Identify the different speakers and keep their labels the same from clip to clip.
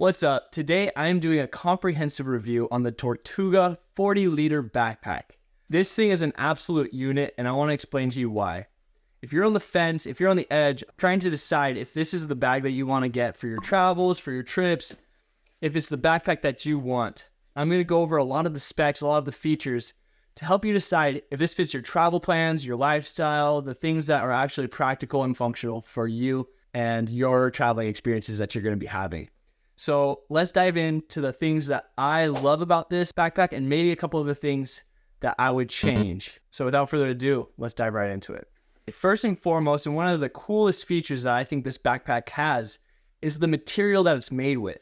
Speaker 1: What's up? Today I'm doing a comprehensive review on the Tortuga 40-liter backpack. This thing is an absolute unit, and I want to explain to you why. If you're on the fence, if you're on the edge, trying to decide if this is the bag that you want to get for your travels, for your trips, if it's the backpack that you want, I'm going to go over a lot of the specs, a lot of the features to help you decide if this fits your travel plans, your lifestyle, the things that are actually practical and functional for you and your traveling experiences that you're going to be having. So let's dive into the things that I love about this backpack and maybe a couple of the things that I would change. So without further ado, let's dive right into it. First and foremost, and one of the coolest features that I think this backpack has is the material that it's made with.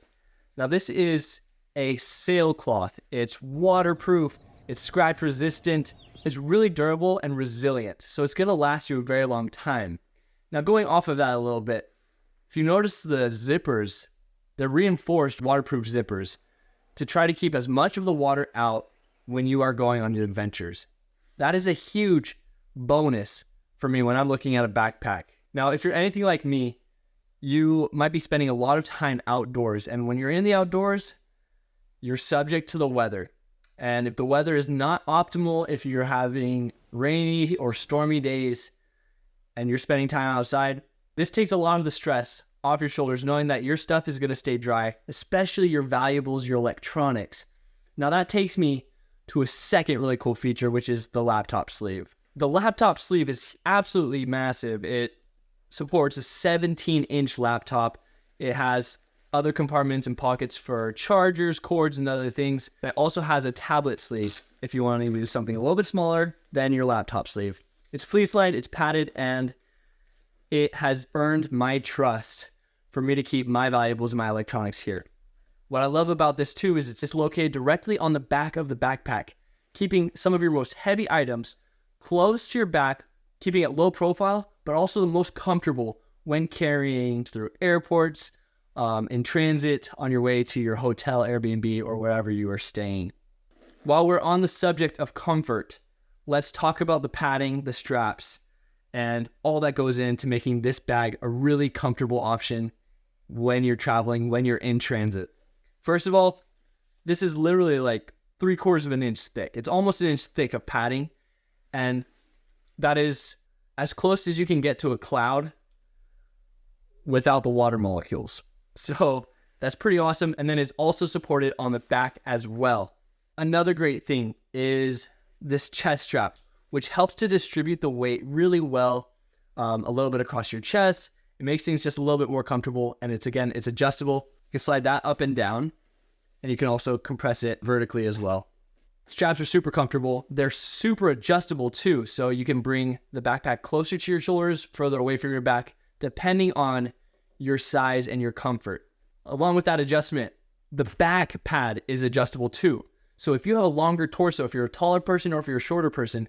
Speaker 1: Now this is a sailcloth. It's waterproof, it's scratch resistant, it's really durable and resilient. So it's gonna last you a very long time. Now going off of that a little bit, if you notice the zippers, they're reinforced waterproof zippers to try to keep as much of the water out when you are going on your adventures. That is a huge bonus for me when I'm looking at a backpack. Now, if you're anything like me, you might be spending a lot of time outdoors. And when you're in the outdoors, you're subject to the weather. And if the weather is not optimal, if you're having rainy or stormy days and you're spending time outside, this takes a lot of the stress off your shoulders, knowing that your stuff is going to stay dry, especially your valuables, your electronics. Now that takes me to a second really cool feature, which is the laptop sleeve. The laptop sleeve is absolutely massive. It supports a 17-inch laptop. It has other compartments and pockets for chargers, cords, and other things. It also has a tablet sleeve if you want to use something a little bit smaller than your laptop sleeve. It's fleece-lined, it's padded, and it has earned my trust for me to keep my valuables and my electronics here. What I love about this too is it's just located directly on the back of the backpack, keeping some of your most heavy items close to your back, keeping it low profile, but also the most comfortable when carrying through airports, in transit, on your way to your hotel, Airbnb, or wherever you are staying. While we're on the subject of comfort, let's talk about the padding, the straps, and all that goes into making this bag a really comfortable option when you're traveling, when you're in transit. First of all, this is literally like 3/4 of an inch thick. It's almost an inch thick of padding, and that is as close as you can get to a cloud without the water molecules. So that's pretty awesome. And then it's also supported on the back as well. Another great thing is this chest strap, which helps to distribute the weight really well, a little bit across your chest. It makes things just a little bit more comfortable, and it's adjustable. You can slide that up and down, and you can also compress it vertically as well. Straps are super comfortable. They're super adjustable too, so you can bring the backpack closer to your shoulders, further away from your back, depending on your size and your comfort. Along with that adjustment, the back pad is adjustable too. So if you have a longer torso, if you're a taller person or if you're a shorter person,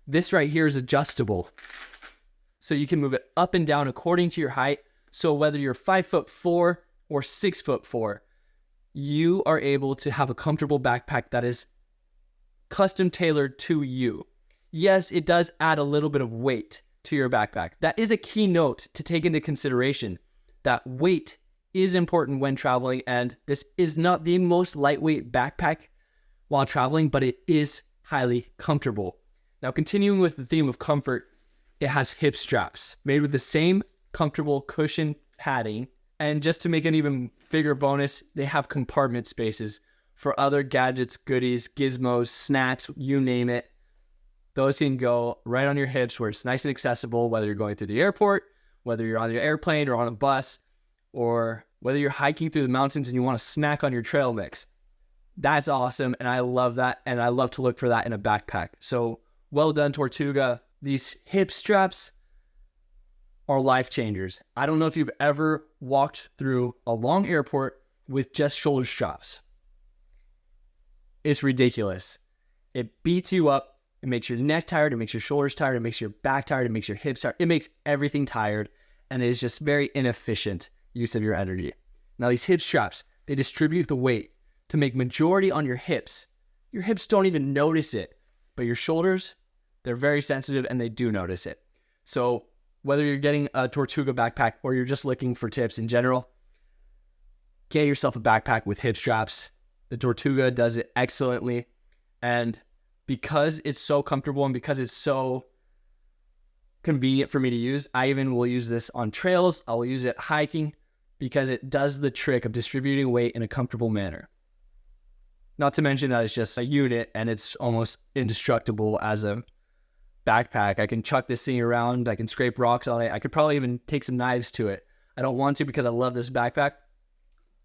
Speaker 1: this right here is adjustable. So you can move it up and down according to your height. So whether you're 5'4" or 6'4", you are able to have a comfortable backpack that is custom tailored to you. Yes, it does add a little bit of weight to your backpack. That is a key note to take into consideration. That weight is important when traveling, and this is not the most lightweight backpack while traveling, but it is highly comfortable. Now, continuing with the theme of comfort, it has hip straps made with the same comfortable cushion padding. And just to make an even bigger bonus, they have compartment spaces for other gadgets, goodies, gizmos, snacks, you name it. Those can go right on your hips where it's nice and accessible, whether you're going through the airport, whether you're on your airplane or on a bus, or whether you're hiking through the mountains and you want to snack on your trail mix. That's awesome, and I love that, and I love to look for that in a backpack. So well done, Tortuga. These hip straps are life changers. I don't know if you've ever walked through a long airport with just shoulder straps. It's ridiculous. It beats you up. It makes your neck tired. It makes your shoulders tired. It makes your back tired. It makes your hips tired. It makes everything tired, and it is just very inefficient use of your energy. Now these hip straps, they distribute the weight to make majority on your hips. Your hips don't even notice it, but your shoulders, they're very sensitive and they do notice it. So whether you're getting a Tortuga backpack or you're just looking for tips in general, get yourself a backpack with hip straps. The Tortuga does it excellently. And because it's so comfortable and because it's so convenient for me to use, I even will use this on trails. I will use it hiking because it does the trick of distributing weight in a comfortable manner. Not to mention that it's just a unit and it's almost indestructible as a backpack. I can chuck this thing around. I can scrape rocks on it. I could probably even take some knives to it. I don't want to because I love this backpack,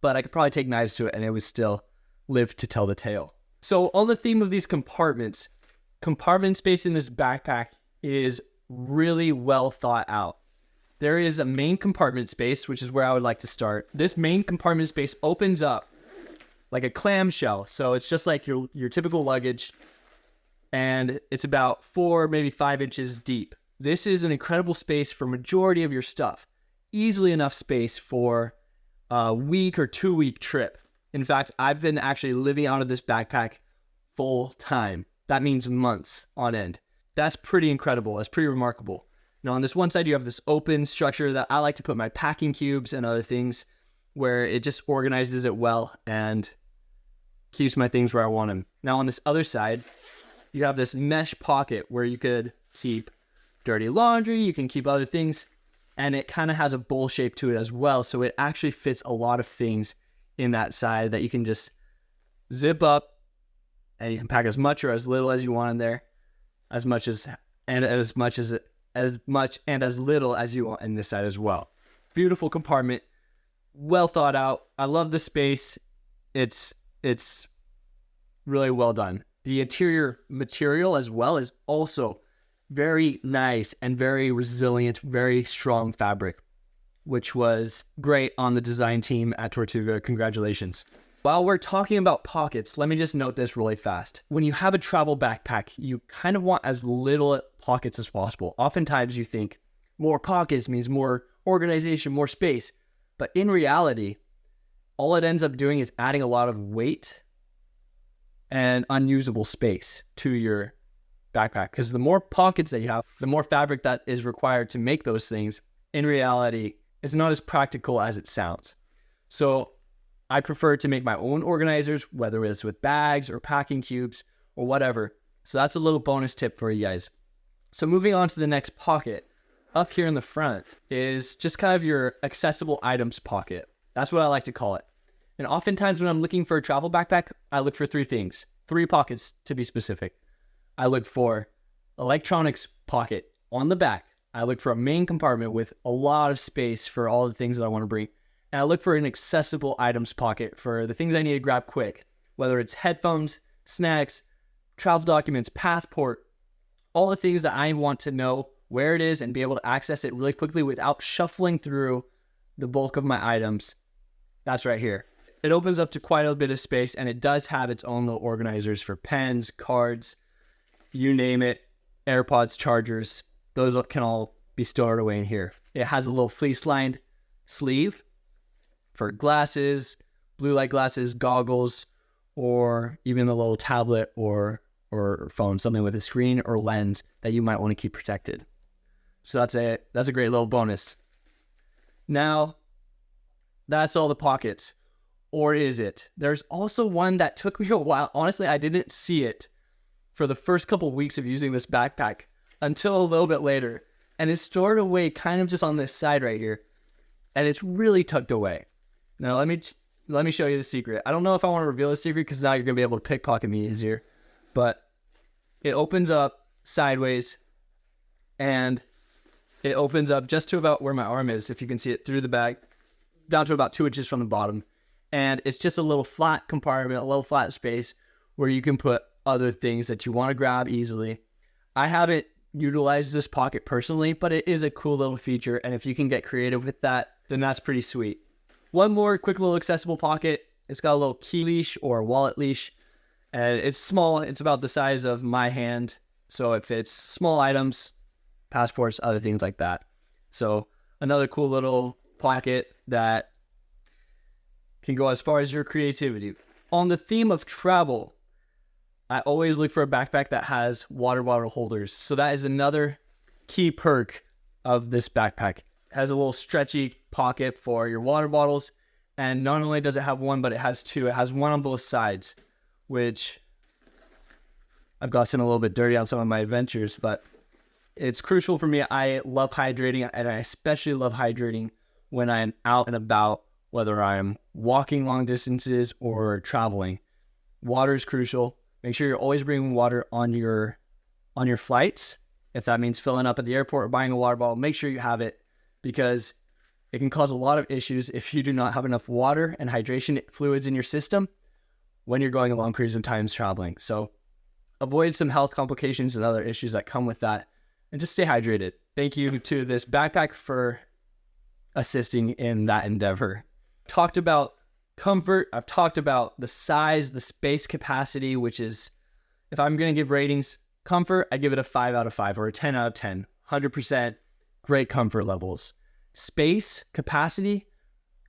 Speaker 1: but I could probably take knives to it and it would still live to tell the tale. So on the theme of these compartments, compartment space in this backpack is really well thought out. There is a main compartment space, which is where I would like to start. This main compartment space opens up like a clamshell. So it's just like your typical luggage, and it's about 4, maybe 5 inches deep. This is an incredible space for majority of your stuff. Easily enough space for a week or 2-week trip. In fact, I've been actually living out of this backpack full time. That means months on end. That's pretty incredible. That's pretty remarkable. Now on this one side, you have this open structure that I like to put my packing cubes and other things, where it just organizes it well and keeps my things where I want them. Now on this other side, you have this mesh pocket where you could keep dirty laundry, you can keep other things, and it kind of has a bowl shape to it as well. So it actually fits a lot of things in that side that you can just zip up, and you can pack as much or as little as you want in there, as much and as little as you want in this side as well. Beautiful compartment, well thought out. I love the space. It's really well done. The interior material as well is also very nice and very resilient, very strong fabric, which was great on the design team at Tortuga. Congratulations. While we're talking about pockets, let me just note this really fast. When you have a travel backpack, you kind of want as little pockets as possible. Oftentimes you think more pockets means more organization, more space. But in reality, all it ends up doing is adding a lot of weight and unusable space to your backpack. Because the more pockets that you have, the more fabric that is required to make those things, in reality, it's not as practical as it sounds. So I prefer to make my own organizers, whether it's with bags or packing cubes or whatever. So that's a little bonus tip for you guys. So moving on to the next pocket, up here in the front is just kind of your accessible items pocket. That's what I like to call it. And oftentimes when I'm looking for a travel backpack, I look for 3 things, 3 pockets to be specific. I look for electronics pocket on the back. I look for a main compartment with a lot of space for all the things that I want to bring. And I look for an accessible items pocket for the things I need to grab quick, whether it's headphones, snacks, travel documents, passport, all the things that I want to know where it is and be able to access it really quickly without shuffling through the bulk of my items. That's right here. It opens up to quite a bit of space, and it does have its own little organizers for pens, cards, you name it, AirPods, chargers. Those can all be stored away in here. It has a little fleece-lined sleeve for glasses, blue light glasses, goggles, or even a little tablet or phone, something with a screen or lens that you might want to keep protected. So that's a great little bonus. Now, that's all the pockets. Or is it? There's also one that took me a while. Honestly, I didn't see it for the first couple of weeks of using this backpack until a little bit later. And it's stored away kind of just on this side right here. And it's really tucked away. Now, let me show you the secret. I don't know if I want to reveal the secret because now you're going to be able to pickpocket me easier. But it opens up sideways, and it opens up just to about where my arm is, if you can see it through the bag, down to about 2 inches from the bottom. And it's just a little flat compartment, a little flat space where you can put other things that you want to grab easily. I haven't utilized this pocket personally, but it is a cool little feature. And if you can get creative with that, then that's pretty sweet. One more quick little accessible pocket. It's got a little key leash or wallet leash. And it's small. It's about the size of my hand. So it fits small items, passports, other things like that. So another cool little pocket that can go as far as your creativity. On the theme of travel, I always look for a backpack that has water bottle holders. So that is another key perk of this backpack. It has a little stretchy pocket for your water bottles, And not only does it have one, but it has two. It has one on both sides, which I've gotten a little bit dirty on some of my adventures, but it's crucial for me. I love hydrating, and I especially love hydrating when I'm out and about, whether I'm walking long distances or traveling. Water is crucial. Make sure you're always bringing water on your flights. If that means filling up at the airport or buying a water bottle, make sure you have it, because it can cause a lot of issues if you do not have enough water and hydration fluids in your system when you're going a long periods of times traveling. So avoid some health complications and other issues that come with that, and just stay hydrated. Thank you to this backpack for assisting in that endeavor. Talked about comfort. I've talked about the size, the space capacity, which is, if I'm going to give ratings, comfort, I give it a 5 out of 5 or a 10 out of 10. 100% great comfort levels. Space capacity,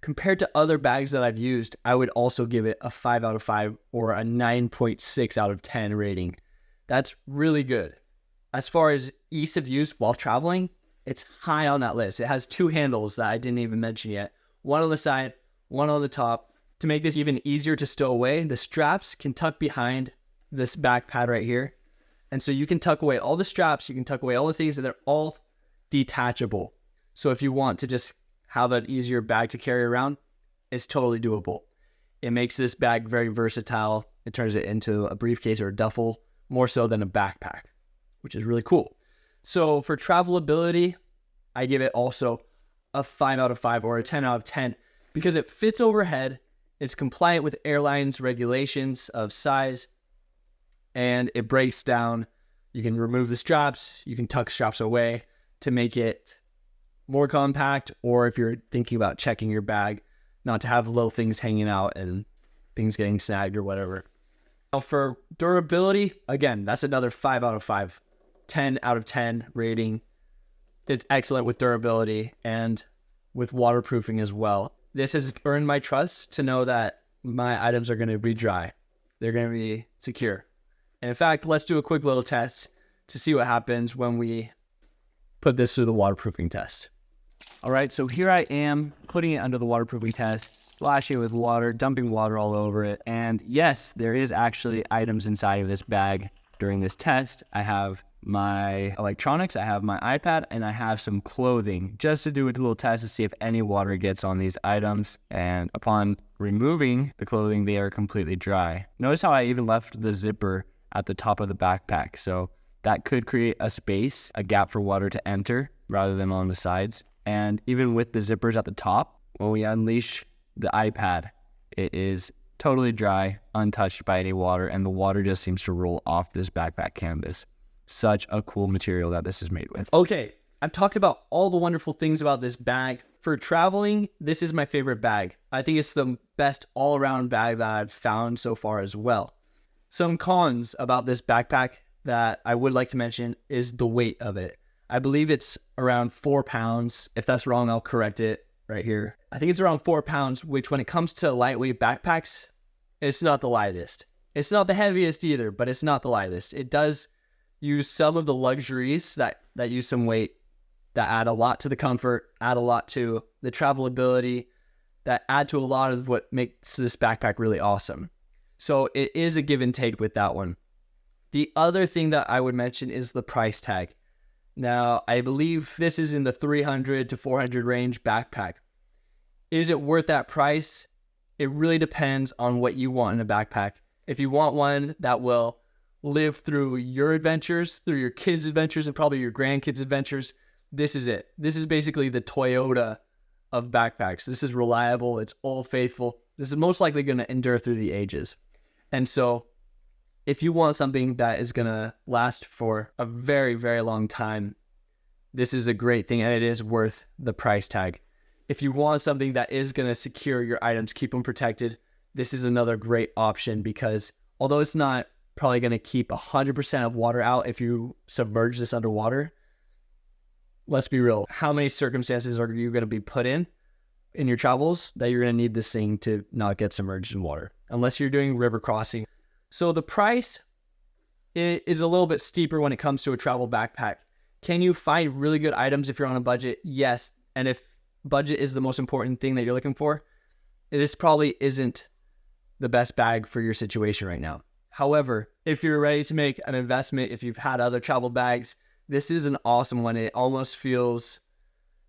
Speaker 1: compared to other bags that I've used, I would also give it a 5 out of 5 or a 9.6 out of 10 rating. That's really good. As far as ease of use while traveling, it's high on that list. It has 2 handles that I didn't even mention yet. One on the side, one on the top. To make this even easier to stow away, the straps can tuck behind this back pad right here. And so you can tuck away all the straps, you can tuck away all the things, and they're all detachable. So if you want to just have an easier bag to carry around, it's totally doable. It makes this bag very versatile. It turns it into a briefcase or a duffel, more so than a backpack, which is really cool. So for travelability, I give it also a 5 out of 5 or a 10 out of 10 because it fits overhead. It's compliant with airlines regulations of size, and it breaks down. You can remove the straps, you can tuck straps away to make it more compact, or if you're thinking about checking your bag, not to have little things hanging out and things getting snagged or whatever. Now for durability, again, that's another 5 out of 5, 10 out of 10 rating. It's excellent with durability and with waterproofing as well. This has earned my trust to know that my items are going to be dry. They're going to be secure. And in fact, let's do a quick little test to see what happens when we put this through the waterproofing test. All right, so here I am putting it under the waterproofing test, splashing it with water, dumping water all over it. And yes, there is actually items inside of this bag during this test. I have my electronics, I have my iPad, and I have some clothing just to do a little test to see if any water gets on these items. And upon removing the clothing, they are completely dry. Notice how I even left the zipper at the top of the backpack. So that could create a space, a gap for water to enter rather than on the sides. And even with the zippers at the top, when we unleash the iPad, it is totally dry, untouched by any water, and the water just seems to roll off this backpack canvas. Such a cool material that this is made with. Okay, I've talked about all the wonderful things about this bag. For traveling, this is my favorite bag. I think it's the best all-around bag that I've found so far as well. Some cons about this backpack that I would like to mention is the weight of it. I believe it's around 4 pounds. If that's wrong, I'll correct it right here. I think it's around 4 pounds, which when it comes to lightweight backpacks, it's not the lightest. It's not the heaviest either, but it's not the lightest. It does use some of the luxuries that use some weight, that add a lot to the comfort, add a lot to the travelability, that add to a lot of what makes this backpack really awesome. So it is a give and take with that one. The other thing that I would mention is the price tag. Now, I believe this is in the $300 to $400 range backpack. Is it worth that price? It really depends on what you want in a backpack. If you want one that will live through your adventures, through your kids' adventures, and probably your grandkids' adventures, this is it. This is basically the Toyota of backpacks. This is reliable. It's Old Faithful. This is most likely going to endure through the ages. And so if you want something that is going to last for a very, very long time, this is a great thing, and it is worth the price tag. If you want something that is going to secure your items, keep them protected, this is another great option, because although it's not probably going to keep 100% of water out if you submerge this underwater, let's be real. How many circumstances are you going to be put in your travels that you're going to need this thing to not get submerged in water, unless you're doing river crossing? So the price is a little bit steeper when it comes to a travel backpack. Can you find really good items if you're on a budget? Yes. And if budget is the most important thing that you're looking for, this probably isn't the best bag for your situation right now. However, if you're ready to make an investment, if you've had other travel bags, this is an awesome one. It almost feels,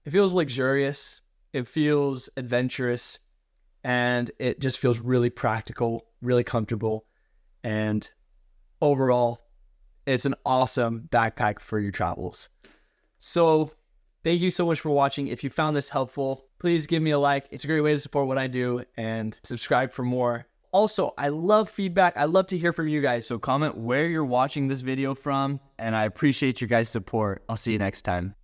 Speaker 1: luxurious. It feels adventurous, and it just feels really practical, really comfortable. And overall, it's an awesome backpack for your travels. So thank you so much for watching. If you found this helpful, please give me a like. It's a great way to support what I do, and subscribe for more. Also, I love feedback. I love to hear from you guys. So comment where you're watching this video from, and I appreciate your guys' support. I'll see you next time.